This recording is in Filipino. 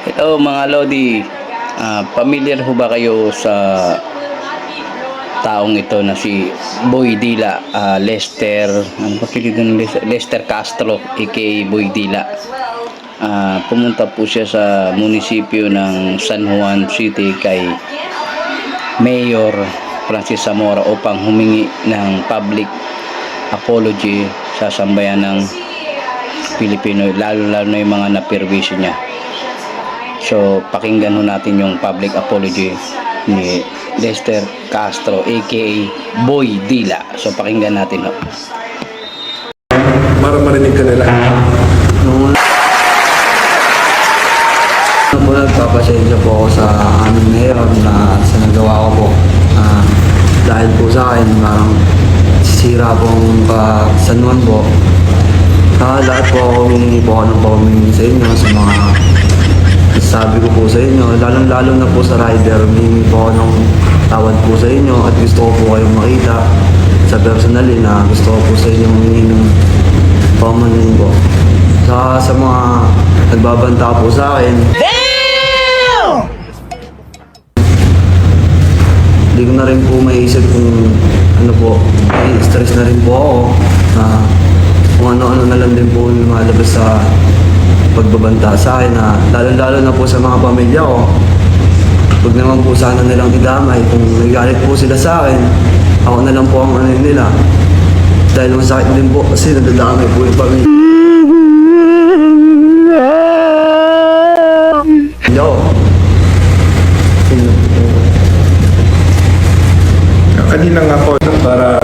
Hello mga Lodi, familiar ho ba kayo sa taong ito na si Boy Dila, Lester, ano ba kilid ng Lester Castro aka Boy Dila. Pumunta po siya sa munisipyo ng San Juan City kay Mayor Francis Zamora upang humingi ng public apology sa sambayan ng Pilipino, lalo na yung mga napirwisyo niya. So, pakinggan ho natin yung public apology ni Lester Castro aka Boy Dila. So, pakinggan natin ho. Para marinig ka nila. Nung po nagpapasensya po ako sa amin ngayon na sa nagawa ko po. Dahil po sa akin, parang sisira pong San Juan po. Lahat po ako humingi po ako ng paumingi sa inyo sa mga sabi ko po sa inyo, lalo na po sa rider, humingi po ako ng tawad po sa inyo at gusto ko po kayong makita sa personally na gusto ko po sa inyo humingi ng paumanhin po. Sa mga nagbabanta po sa akin, hindi ko na rin po maiisip kung ano po, may stress na rin po ako na kung ano-ano na lang din po lumalabas sa pagbabanta sa akin na lalo na po sa mga pamilya ko. Huwag naman po sana nilang idamay kung nagalit po sila sa akin, ako na lang po ang ano nila. Dahil masakit din po kasi nadadamay po yung pamilya. Yo. Kanina nga po, para